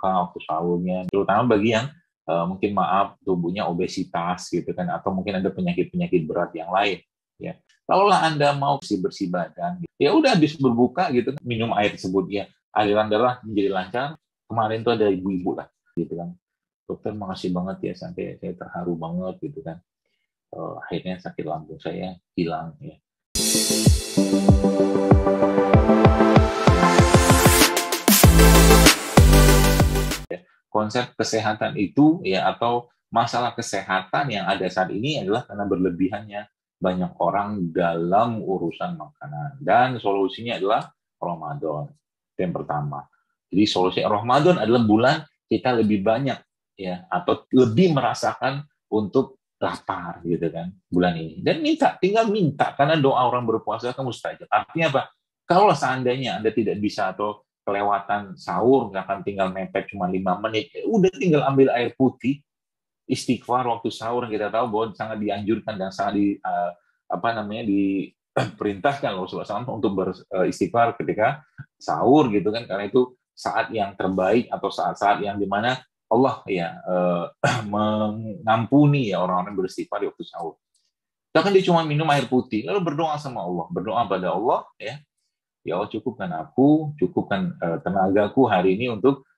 berbuka waktu sahurnya, terutama bagi yang mungkin maaf tubuhnya obesitas gitu kan, atau mungkin ada penyakit-penyakit berat yang lain. Ya, kalaulah Anda mau bersih badan, ya udah habis berbuka gitu kan, minum air tersebut ya, aliran darah menjadi lancar. Kemarin tuh ada ibu-ibu lah, gitu kan. Dokter makasih banget ya, sampai saya terharu banget gitu kan. Akhirnya sakit lambung saya hilang ya. Konsep kesehatan itu ya, atau masalah kesehatan yang ada saat ini adalah karena berlebihannya banyak orang dalam urusan makanan, dan solusinya adalah Ramadan. Itu yang pertama. Jadi solusi Ramadan adalah bulan kita lebih banyak ya, atau lebih merasakan untuk lapar gitu kan bulan ini, dan tinggal minta, karena doa orang berpuasa kan mustajab. Artinya apa? Kalau seandainya Anda tidak bisa atau kelewatan sahur, misalkan tinggal mepet cuma 5 menit, udah tinggal ambil air putih, istighfar waktu sahur. Kita tahu bahwa sangat dianjurkan dan sangat diperintahkan Rasulullah SAW untuk beristighfar ketika sahur gitu kan, karena itu saat yang terbaik atau saat-saat yang dimana Allah ya mengampuni ya orang-orang beristighfar di waktu sahur. Bahkan dia cuma minum air putih lalu berdoa sama Allah, berdoa pada Allah ya Allah, cukupkan aku, cukupkan tenagaku hari ini untuk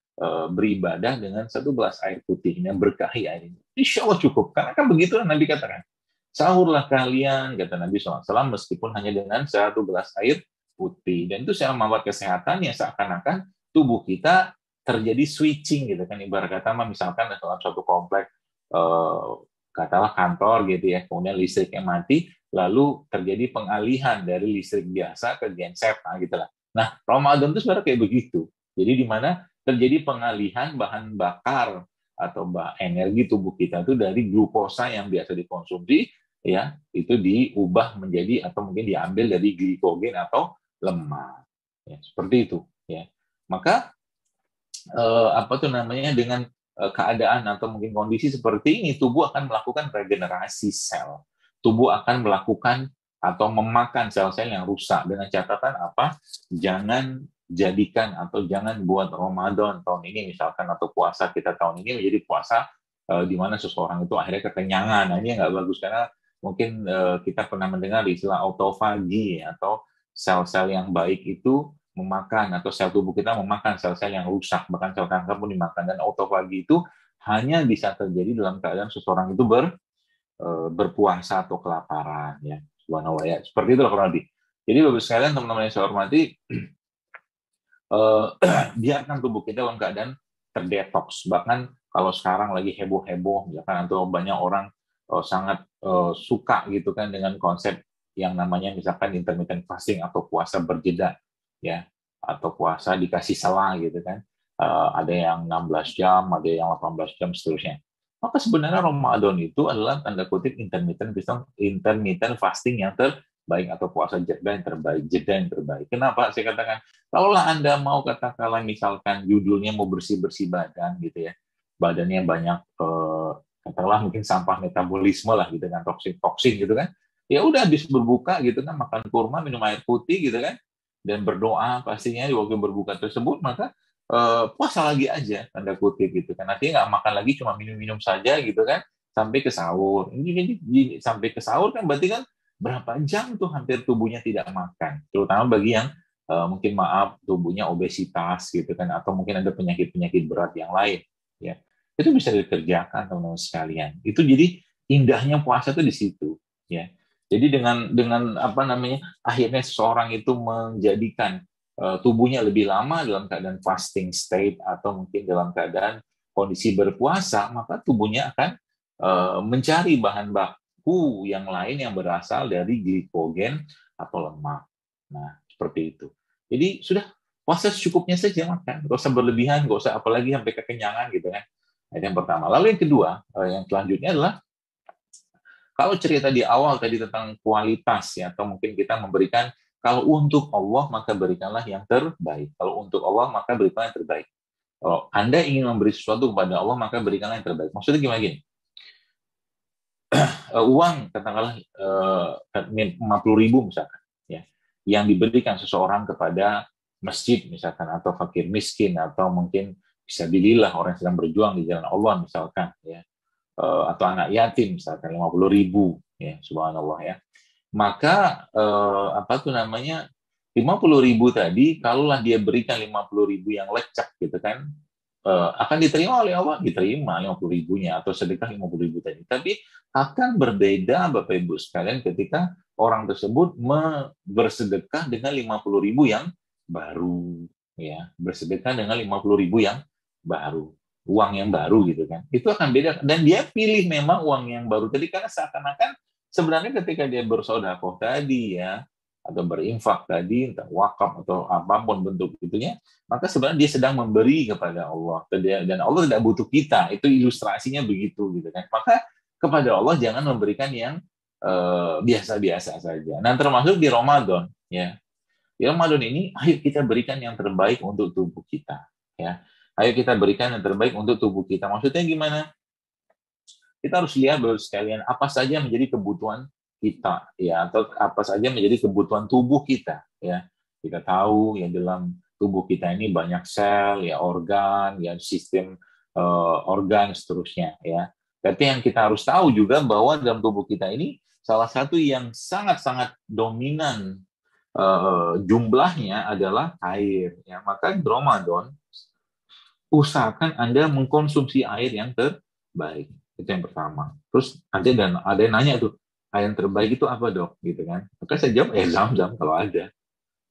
beribadah dengan 1 gelas air putih yang berkahi air ini. Insya Allah cukup, karena kan begitu Nabi katakan. Sahurlah kalian, kata Nabi SAW, meskipun hanya dengan 1 gelas air putih. Dan itu secara membuat kesehatan yang seakan-akan tubuh kita terjadi switching gitu kan. Ibarat kata misalkan dalam suatu komplek, katakanlah kantor gitu ya, kemudian listriknya mati, lalu terjadi pengalihan dari listrik biasa ke genset, gitu lah. Nah, Ramadan itu sebenarnya kayak begitu. Jadi di mana terjadi pengalihan bahan bakar atau energi tubuh kita itu dari glukosa yang biasa dikonsumsi, ya, itu diubah menjadi atau mungkin diambil dari glikogen atau lemak. Ya, seperti itu. Ya, maka dengan keadaan atau mungkin kondisi seperti ini, tubuh akan melakukan regenerasi sel. Tubuh akan melakukan atau memakan sel-sel yang rusak, dengan catatan apa? Jangan jadikan atau jangan buat Ramadan tahun ini misalkan, atau puasa kita tahun ini menjadi puasa di mana seseorang itu akhirnya kekenyangan. Nah, ini nggak bagus, karena mungkin kita pernah mendengar istilah autofagi, atau sel-sel yang baik itu memakan, atau sel tubuh kita memakan sel-sel yang rusak, bahkan sel kanker pun dimakan. Dan autofagi itu hanya bisa terjadi dalam keadaan seseorang itu berpuasa atau kelaparan ya. Subhanallah ya. Seperti itu kurang lebih. Jadi Bapak sekalian, teman-teman yang saya hormati, biarkan tubuh kita dalam keadaan terdetoks. Bahkan kalau sekarang lagi heboh-heboh, misalkan, atau banyak orang sangat suka gitu kan dengan konsep yang namanya misalkan intermittent fasting atau puasa berjeda ya, atau puasa dikasih selang gitu kan. Ada yang 16 jam, ada yang 18 jam, seterusnya. Maka sebenarnya Ramadan itu adalah tanda kutip intermittent fasting yang terbaik, atau puasa jeda yang terbaik. Kenapa saya katakan? Kalaulah Anda mau katakanlah misalkan judulnya mau bersih-bersih badan gitu ya, badannya banyak katakanlah mungkin sampah metabolisme lah gitu kan, toksin gitu kan, ya udah habis berbuka gitu kan, makan kurma, minum air putih gitu kan, dan berdoa pastinya di waktu berbuka tersebut, maka puasa lagi aja tanda kutip gitu kan. Artinya nggak makan lagi, cuma minum-minum saja gitu kan, sampai ke sahur. Ini sampai ke sahur kan berarti kan berapa jam tuh hampir tubuhnya tidak makan, terutama bagi yang mungkin maaf tubuhnya obesitas gitu kan, atau mungkin ada penyakit-penyakit berat yang lain ya. Itu bisa dikerjakan teman-teman sekalian. Itu jadi indahnya puasa tuh di situ ya. Jadi dengan akhirnya seseorang itu menjadikan tubuhnya lebih lama dalam keadaan fasting state, atau mungkin dalam keadaan kondisi berpuasa, maka tubuhnya akan mencari bahan baku yang lain yang berasal dari glikogen atau lemak. Nah, seperti itu. Jadi sudah, puasa secukupnya saja makan, nggak usah berlebihan, nggak usah apalagi sampai kekenyangan gitu kan. Nah, yang pertama. Lalu yang kedua, yang selanjutnya adalah, kalau cerita di awal tadi tentang kualitas ya, atau mungkin kita memberikan, kalau untuk Allah maka berikanlah yang terbaik. Kalau untuk Allah maka berikanlah yang terbaik. Kalau Anda ingin memberi sesuatu kepada Allah maka berikanlah yang terbaik. Maksudnya gimana gini? Uang katakanlah 50.000 misalkan ya, yang diberikan seseorang kepada masjid misalkan, atau fakir miskin, atau mungkin Fisabilillah, orang yang sedang berjuang di jalan Allah misalkan, ya, atau anak yatim misalkan 50.000, ya, subhanallah ya. Maka apa tuh namanya, 50.000 tadi, kalaulah dia berikan 50.000 yang lecek gitu kan, akan diterima oleh Allah, diterima 50.000-nya atau sedekah 50.000 tadi. Tapi akan berbeda Bapak Ibu sekalian ketika orang tersebut bersedekah dengan 50.000 yang baru, ya, bersedekah dengan 50.000 yang baru, uang yang baru gitu kan. Itu akan beda, dan dia pilih memang uang yang baru tadi karena seakan-akan sebenarnya ketika dia bersedekah tadi, ya, atau berinfak tadi, entah wakaf atau apapun bentuk itunya, maka sebenarnya dia sedang memberi kepada Allah, dan Allah tidak butuh kita. Itu ilustrasinya begitu gitu kan. Maka kepada Allah jangan memberikan yang biasa-biasa saja. Nah, termasuk di Ramadan, ya. Di Ramadan ini, ayo kita berikan yang terbaik untuk tubuh kita, ya. Ayo kita berikan yang terbaik untuk tubuh kita. Maksudnya gimana? Kita harus lihat baru sekalian apa saja menjadi kebutuhan kita, ya, atau apa saja menjadi kebutuhan tubuh kita, ya. Kita tahu ya dalam tubuh kita ini banyak sel, ya, organ, ya, sistem organ seterusnya, ya. Tapi yang kita harus tahu juga bahwa dalam tubuh kita ini salah satu yang sangat-sangat dominan jumlahnya adalah air, ya. Maka di Ramadan usahakan Anda mengkonsumsi air yang terbaik. Itu yang pertama. Terus ada yang nanya tuh, air yang terbaik itu apa, Dok? Gitu kan. Maka saya jawab, Zam-Zam kalau ada.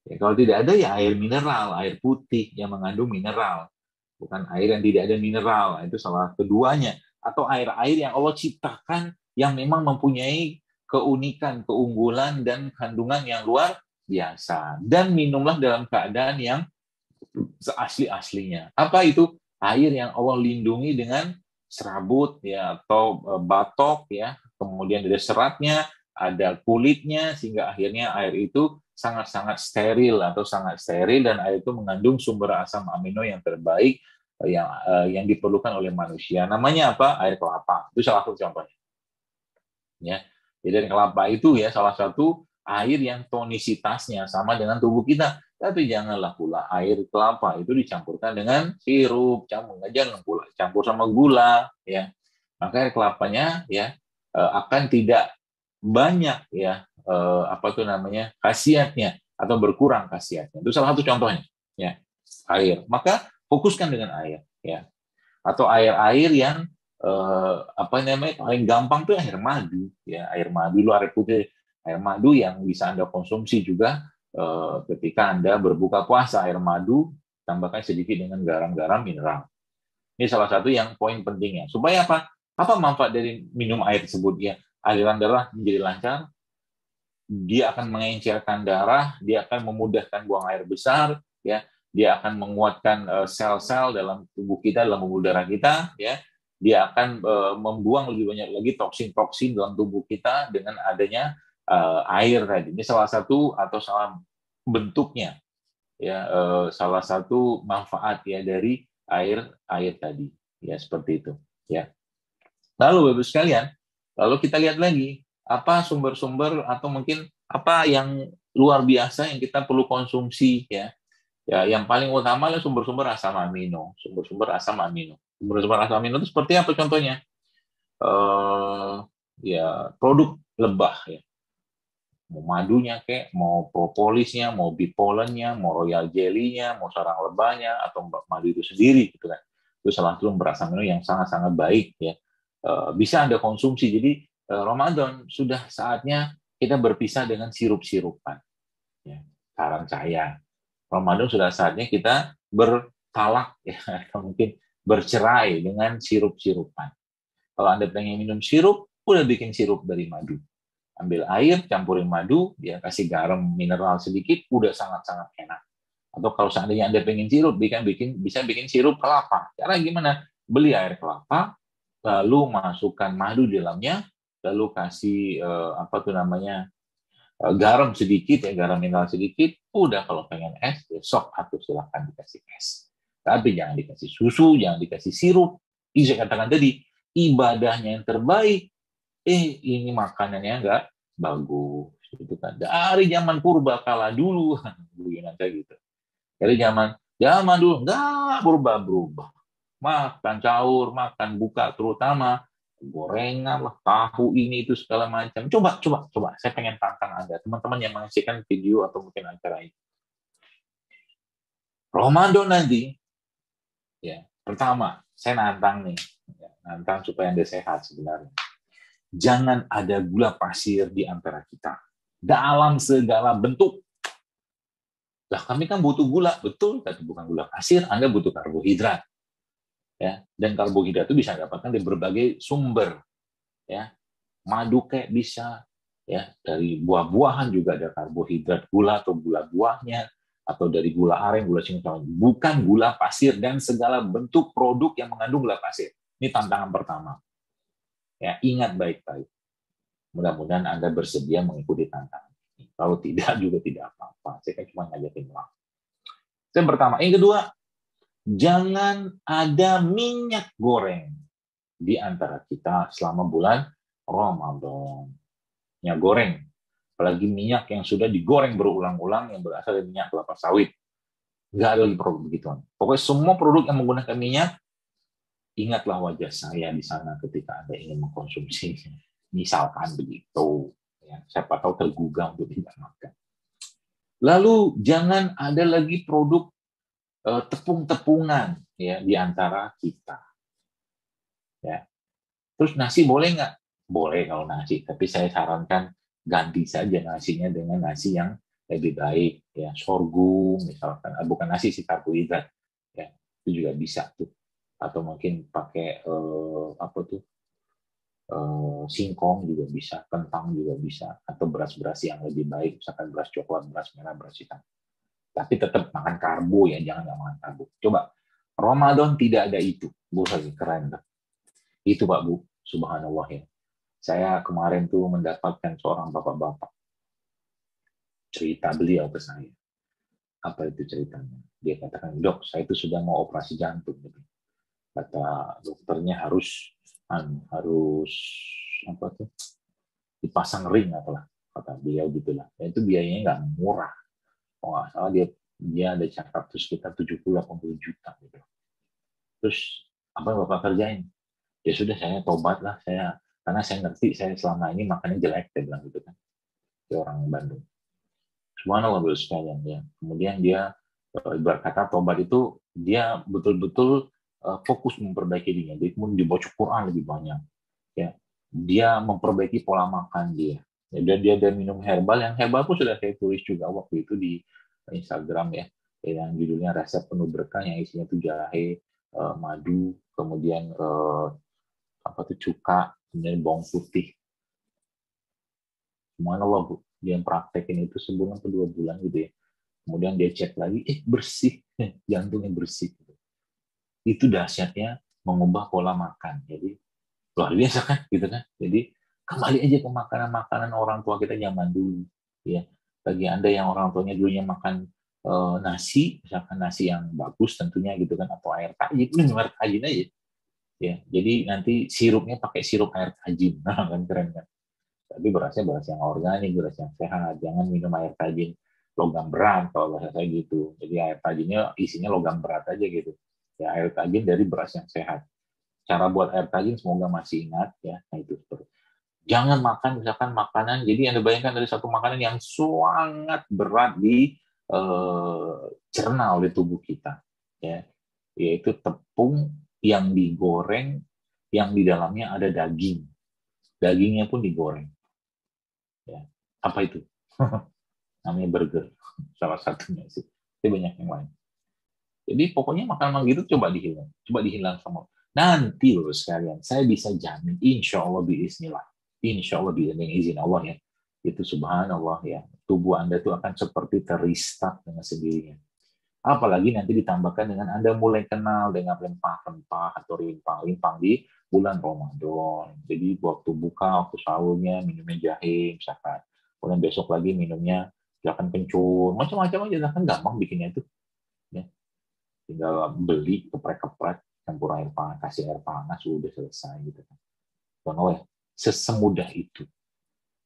Ya, kalau tidak ada, ya air mineral, air putih yang mengandung mineral. Bukan air yang tidak ada mineral. Itu salah keduanya. Atau air-air yang Allah ciptakan yang memang mempunyai keunikan, keunggulan, dan kandungan yang luar biasa. Dan minumlah dalam keadaan yang seasli-aslinya. Apa itu? Air yang Allah lindungi dengan serabut, ya, atau batok, ya, kemudian ada seratnya, ada kulitnya, sehingga akhirnya air itu sangat-sangat steril atau sangat steril, dan air itu mengandung sumber asam amino yang terbaik yang diperlukan oleh manusia. Namanya apa? Air kelapa. Itu salah satu contohnya. Ya. Jadi air kelapa itu, ya, salah satu air yang tonisitasnya sama dengan tubuh kita. Tapi janganlah pula air kelapa itu dicampurkan dengan sirup, jangan pula campur sama gula, ya. Maka air kelapanya, ya, akan tidak banyak, ya, apa tuh namanya, khasiatnya, atau berkurang khasiatnya. Itu salah satu contohnya, ya, air. Maka fokuskan dengan air, ya. Atau air-air yang apa namanya, paling gampang tuh air madu, ya, air madu, air putih, air madu yang bisa Anda konsumsi juga ketika Anda berbuka puasa. Air madu tambahkan sedikit dengan garam-garam mineral. Ini salah satu yang poin pentingnya. Supaya apa? Apa manfaat dari minum air tersebut? Ya, aliran darah menjadi lancar, dia akan mengencerkan darah, dia akan memudahkan buang air besar, ya, dia akan menguatkan sel-sel dalam tubuh kita, dalam pembuluh darah kita, ya, dia akan membuang lebih banyak lagi toksin-toksin dalam tubuh kita dengan adanya air tadi. Ini salah satu atau salah bentuknya, ya, salah satu manfaat, ya, dari air tadi, ya, seperti itu, ya. Lalu Bapak sekalian, lalu kita lihat lagi apa sumber-sumber atau mungkin apa yang luar biasa yang kita perlu konsumsi, ya. Ya, yang paling utama adalah sumber-sumber asam amino. Sumber-sumber asam amino. Sumber-sumber asam amino itu seperti apa contohnya? Ya, produk lebah, ya. Mau madunya kek, mau propolisnya, mau bipolennya, mau royal jelly-nya, mau sarang lebahnya, atau madu itu sendiri, gitu kan. Itu salah satu sumber asam amino yang sangat-sangat baik, ya. Bisa Anda konsumsi. Jadi Ramadan sudah saatnya kita berpisah dengan sirup-sirupan, ya. Saran saya, Ramadan sudah saatnya kita bertalak, ya, atau mungkin bercerai dengan sirup-sirupan. Kalau Anda pengen minum sirup, udah bikin sirup dari madu. Ambil air, campurin madu, ya, kasih garam mineral sedikit, udah sangat-sangat enak. Atau kalau seandainya Anda pengen sirup, bisa bikin sirup kelapa. Cara gimana? Beli air kelapa, lalu masukkan madu di dalamnya, lalu kasih apa tuh namanya, garam sedikit, ya, garam mineral sedikit. Udah, kalau pengen es, ya, sok atau silahkan dikasih es. Tapi jangan dikasih susu, jangan dikasih sirup. Ini saya katakan tadi, ibadahnya yang terbaik, ini makanannya nggak bagus, gitu kan. Dari zaman purba kala dulu, kayak gitu. Dari zaman dulu nggak berubah-berubah. makan sahur, makan buka, terutama gorengan lah, tahu ini itu segala macam. Coba. Saya pengen tantang Anda, teman-teman yang menyaksikan video atau mungkin acara ini. Ramadan nanti, ya pertama saya nantang nih, nantang supaya Anda sehat sebenarnya. Jangan ada gula pasir di antara kita dalam segala bentuk. Lah kami kan butuh gula, betul, tapi bukan gula pasir. Anda butuh karbohidrat, ya. Dan karbohidrat itu bisa dapatkan dari berbagai sumber, ya. Madu kayak bisa, ya, dari buah-buahan juga ada karbohidrat, gula atau gula buahnya, atau dari gula aren, gula singkong, bukan gula pasir dan segala bentuk produk yang mengandung gula pasir. Ini tantangan pertama. Ya, ingat baik-baik. Mudah-mudahan Anda bersedia mengikuti tantangan ini. Kalau tidak juga tidak apa-apa. Saya kan cuma ngajakin ulang. Yang pertama. Yang kedua, jangan ada minyak goreng di antara kita selama bulan Ramadan. Minyak goreng. Apalagi minyak yang sudah digoreng berulang-ulang yang berasal dari minyak kelapa sawit. Nggak ada lagi produk begituan. Pokoknya semua produk yang menggunakan minyak, ingatlah wajah saya di sana ketika Anda ingin mengkonsumsinya. Misalkan begitu. Ya, siapa tahu tergugah untuk tidak makan. Lalu jangan ada lagi produk tepung-tepungan ya di antara kita. Ya. Terus nasi boleh nggak? Boleh kalau nasi, tapi saya sarankan ganti saja nasinya dengan nasi yang lebih baik, ya sorghum misalkan, bukan nasi sih, karbohidrat, ya itu juga bisa tuh. Atau mungkin pakai apa tuh, singkong juga bisa, kentang juga bisa, atau beras-beras yang lebih baik, misalkan beras coklat, beras merah, beras hitam. Tapi tetap makan karbo ya, jangan nggak makan karbo. Coba Ramadan tidak ada itu, Bu, lagi keren tuh. Itu Pak Bu, subhanallah ya. Saya kemarin tuh mendapatkan seorang bapak-bapak cerita beliau ke saya. Apa itu ceritanya? Dia katakan, dok, saya itu sudah mau operasi jantung. Kata dokternya harus apa tuh, dipasang ring apalah, kata beliau gitulah. Ya, itu biayanya nggak murah. Oh nggak salah dia ada cakap terus sekitar 70-80 juta gitu. Terus apa yang Bapak kerjain? Ya sudah, saya tobat lah, karena saya ngerti saya selama ini makannya jelek, dia bilang gitu kan. Dia orang Bandung. Subhanallah sekalian ya. Kemudian dia berkata tobat itu dia betul-betul fokus memperbaiki dirinya. Dia kemudian dibaca Quran lebih banyak. Ya, dia memperbaiki pola makan dia. Dan dia ada minum herbal, yang herbal pun sudah saya tulis juga waktu itu di Instagram ya, yang judulnya resep penuh berkah, yang isinya itu jahe, madu, kemudian apa tuh cuka, kemudian bawang putih. Subhanallah Bu, dia praktekin itu sebulan atau 2 bulan gitu ya. Kemudian dia cek lagi, bersih, jantungnya bersih. Itu dahsyatnya mengubah pola makan. Jadi luar biasa kan, gitu kan. Jadi kembali aja ke makanan-makanan orang tua kita zaman dulu. Ya, bagi Anda yang orang tuanya dulunya makan nasi, misalkan nasi yang bagus tentunya gitu kan, atau air tajin, minum air tajin aja. Ya, jadi nanti sirupnya pakai sirup air tajin, nah kan keren kan. Tapi berasnya beras yang organik, beras yang sehat. Jangan minum air tajin logam berat kalau bahasa saya gitu. Jadi air tajinnya isinya logam berat aja gitu. Ya, air tajin dari beras yang sehat. Cara buat air tajin semoga masih ingat ya. Nah itu seperti. Jangan makan misalkan makanan. Jadi Anda bayangkan dari satu makanan yang sangat berat dicerna oleh tubuh kita, ya, yaitu tepung yang digoreng, yang di dalamnya ada daging. Dagingnya pun digoreng. Ya, apa itu? Namanya burger, salah satunya sih. Tapi banyak yang lain. Jadi pokoknya makanan gitu coba dihilang sama. Nanti loh sekalian, saya bisa jamin, insya Allah biiznillah, insya Allah dengan izin Allah ya, itu subhanallah ya, tubuh Anda itu akan seperti teristart dengan sendirinya. Apalagi nanti ditambahkan dengan Anda mulai kenal dengan rempah-rempah atau rimpang-rimpang di bulan Ramadan. Jadi waktu buka, waktu sahurnya minumnya jahe misalkan. Kemudian besok lagi minumnya misalkan kencur, macam-macam aja, kan gampang bikinnya itu. Ya. Tinggal beli, keprek-keprek, campur air panas, kasih air panas, udah selesai gitu kan. Karena sesemudah itu.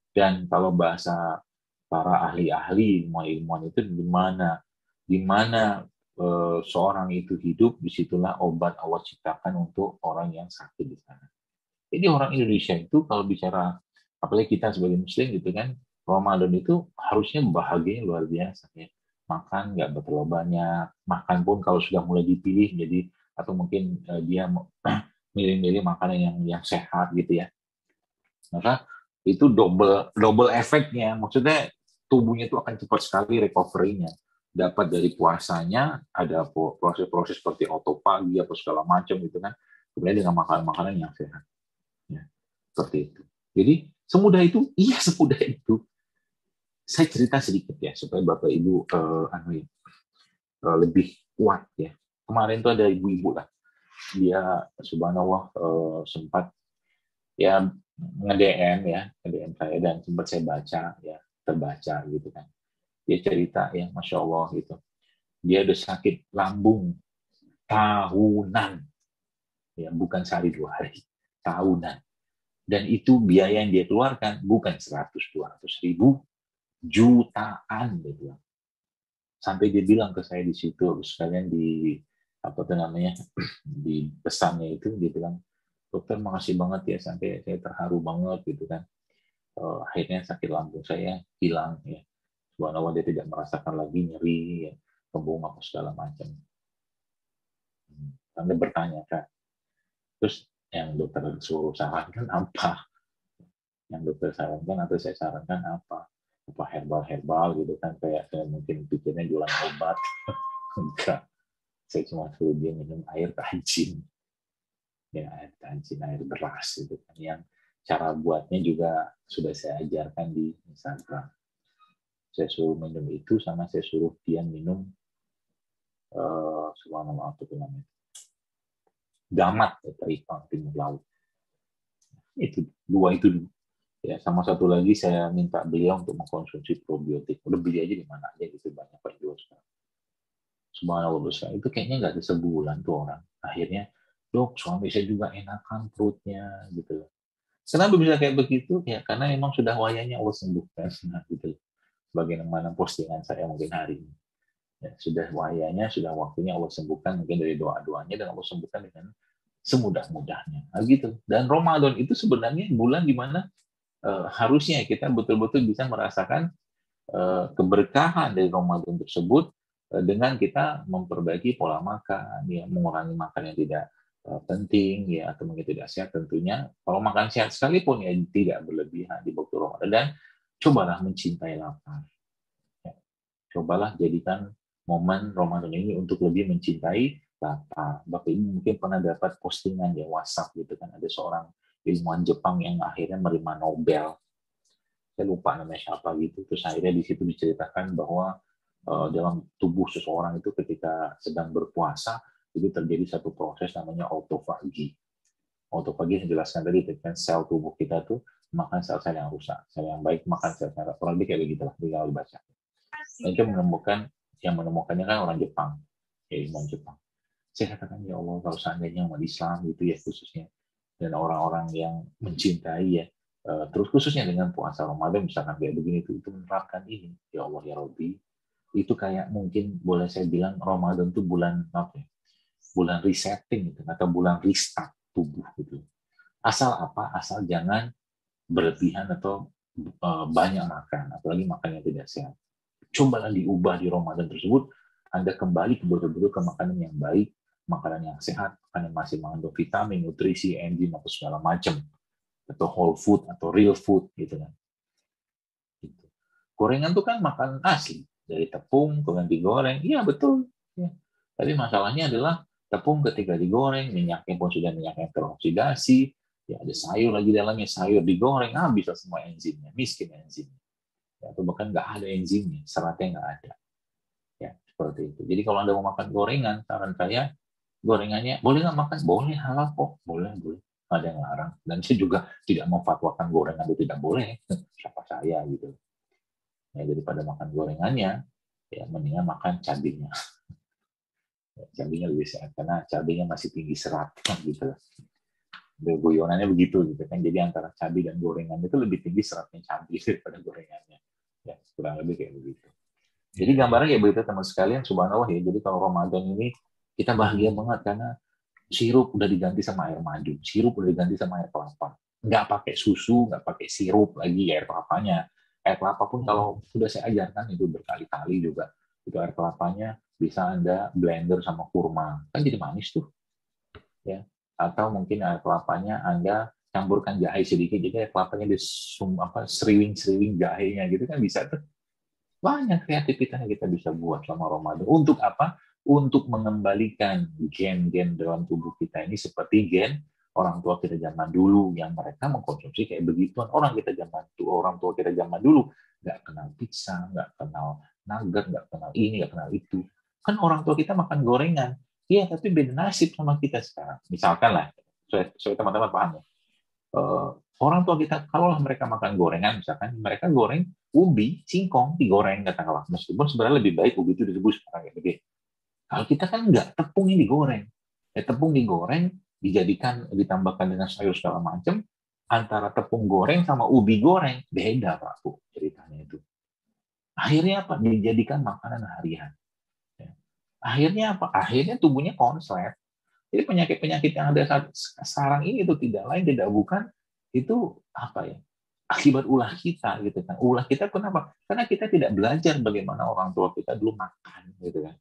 Dan kalau bahasa para ahli-ahli ilmuwan itu gimana seorang itu hidup, disitulah obat Allah ciptakan untuk orang yang sakit di sana. Jadi orang Indonesia itu kalau bicara, apalagi kita sebagai Muslim gitu kan, Ramadan itu harusnya bahagia luar biasa ya. Makan nggak terlalu banyak, makan pun kalau sudah mulai dipilih jadi, atau mungkin dia milih-milih makanan yang sehat gitu ya. Maka itu double double efeknya. Maksudnya tubuhnya itu akan cepat sekali recovery-nya. Dapat dari puasanya, ada proses-proses seperti autopagi atau segala macam gitu kan. Kemudian dengan makanan-makanan yang sehat. Ya, seperti itu. Jadi semudah itu, iya semudah itu. Saya cerita sedikit ya supaya Bapak Ibu lebih kuat ya. Kemarin tuh ada ibu-ibu lah, dia subhanallah sempat ya nge-DM ya, nge-DM saya dan sempat saya baca ya, terbaca gitu kan. Dia cerita ya, Masya Allah gitu. Dia udah sakit lambung tahunan, ya bukan sehari dua hari, tahunan. Dan itu biaya yang dia keluarkan bukan 100-200 ribu, jutaan dia bilang. Sampai dia bilang ke saya di situ, sekalian di apa tuh namanya, di pesannya itu dia bilang, dokter makasih banget ya, sampai saya terharu banget gitu kan. Akhirnya sakit lambung saya hilang ya. Subhanallah, dia tidak merasakan lagi nyeri ya, kembung apa segala macam. Anda bertanya kan, terus yang dokter suruh sarankan apa? Yang dokter sarankan atau saya sarankan apa? Apa herbal-herbal gitu kan, kayak saya mungkin pikirnya jualan obat. Enggak, saya cuma suruh dia minum air tajin. Ya, air tajin, air beras gitu kan. Yang cara buatnya juga sudah saya ajarkan di Instagram. Saya suruh minum itu, sama saya suruh dia minum subhanallah apa itu namanya, damat ya, teripang timur laut. Itu dua itu dulu. Ya, sama satu lagi saya minta beliau untuk mengkonsumsi probiotik. Udah beli aja di mana aja gitu, banyak penjual sekarang. Subhanallah besar. Itu kayaknya nggak ada sebulan tuh orang. Akhirnya, dok suami saya juga enakan perutnya gitu. Kenapa bisa kayak begitu? Ya karena memang sudah wayanya Allah sembuhkan. Nah, gitu. Bagaimana postingan saya mungkin hari ini. Ya, sudah wayanya, sudah waktunya Allah sembuhkan mungkin dari doa-doanya, dan Allah sembuhkan dengan semudah-mudahnya. Nah, gitu. Dan Ramadan itu sebenarnya bulan di mana harusnya kita betul-betul bisa merasakan keberkahan dari Ramadan tersebut dengan kita memperbaiki pola makan, ya, mengurangi makan yang tidak penting, ya, atau mungkin tidak sehat tentunya. Kalau makan sehat sekalipun ya tidak berlebihan di waktu Ramadan, dan cobalah mencintai lapar. Ya. Cobalah jadikan momen Ramadan ini untuk lebih mencintai lapar. Bapak Ibu mungkin pernah dapat postingan di WhatsApp gitu kan, ada seorang ilmuwan Jepang yang akhirnya menerima Nobel, saya lupa namanya siapa gitu, terus akhirnya di situ diceritakan bahwa dalam tubuh seseorang itu ketika sedang berpuasa itu terjadi satu proses namanya autofagi. Autofagi yang dijelaskan tadi kan sel tubuh kita tuh makan sel-sel yang rusak, sel yang baik makan sel-sel yang rusak. Kurang lebih kayak begitulah, tinggal dibaca. Dan itu menemukannya kan orang Jepang, ya ilmuwan Jepang. Saya katakan ya Allah, kalau seandainya umat Islam gitu ya khususnya, dan orang-orang yang mencintai ya, terus khususnya dengan puasa Ramadan misalkan kayak begini itu menerapkan ini, ya Allah ya Rabbi, itu kayak mungkin boleh saya bilang Ramadan itu bulan apa ya, bulan resetting gitu, atau bulan restart tubuh gitu. Asal apa? Asal jangan berlebihan atau banyak makan, apalagi makan yang tidak sehat. Cobalah diubah di Ramadan tersebut, Anda kembali ke betul-betul ke makanan yang baik, makanan yang sehat, makanan yang masih mengandung vitamin, nutrisi, enzim, atau segala macam, atau whole food, atau real food, gitu kan. Gitu. Gorengan itu kan makanan asli, dari tepung, kemudian digoreng, iya betul. Ya. Tapi masalahnya adalah tepung ketika digoreng, minyaknya pun sudah minyak yang teroksidasi, ya ada sayur lagi dalamnya, sayur digoreng, bisa semua enzimnya, miskin enzimnya. Ya, atau bahkan nggak ada enzimnya, seratnya nggak ada. Ya, seperti itu. Jadi kalau Anda mau makan gorengan, saran saya, gorengannya boleh nggak makan? Boleh, halal kok. Boleh, boleh. Ada yang larang. Dan saya juga tidak memfatwakan gorengan itu tidak boleh. Siapa saya gitu. Ya, daripada makan gorengannya, ya mendingan makan cabenya. Ya, cabenya lebih sehat karena cabenya masih tinggi serat gitu. Guyonannya begitu gitu kan. Jadi antara cabai dan gorengan itu lebih tinggi seratnya cabai daripada gorengannya. Ya, kurang lebih kayak begitu. Jadi gambarnya kayak begitu teman sekalian, subhanallah ya. Jadi kalau Ramadan ini kita bahagia banget karena sirup udah diganti sama air madu, sirup udah diganti sama air kelapa. Nggak pakai susu, nggak pakai sirup lagi air kelapanya. Air kelapa pun kalau sudah saya ajarkan itu berkali-kali juga, itu air kelapanya bisa Anda blender sama kurma, kan jadi manis tuh, ya. Atau mungkin air kelapanya Anda campurkan jahe sedikit, jadi air kelapanya seriwing-seriwing jahenya gitu kan bisa tuh. Banyak kreativitas yang kita bisa buat selama Ramadan. Untuk apa? Untuk mengembalikan gen-gen dalam tubuh kita ini seperti gen orang tua kita zaman dulu yang mereka mengkonsumsi kayak begituan. Orang tua kita zaman dulu nggak kenal pizza, nggak kenal nugget, nggak kenal ini, nggak kenal itu. Kan orang tua kita makan gorengan. Iya, tapi beda nasib sama kita sekarang. Misalkan lah, supaya teman-teman paham ya. eh, Orang tua kita kalau mereka makan gorengan misalkan mereka goreng ubi singkong digoreng katakanlah meskipun sebenarnya lebih baik ubi itu direbus kayak begitu. Kalau kita kan enggak, tepung ini digoreng, ya tepung digoreng dijadikan ditambahkan dengan sayur segala macam, antara tepung goreng sama ubi goreng beda Pak Bu ceritanya itu. Akhirnya apa, dijadikan makanan harian, ya. Akhirnya apa, akhirnya tubuhnya konslet. Jadi penyakit-penyakit yang ada saat sekarang ini itu tidak lain tidak bukan itu apa ya, akibat ulah kita gitu kan. Ulah kita kenapa? Karena kita tidak belajar bagaimana orang tua kita dulu makan gitu kan.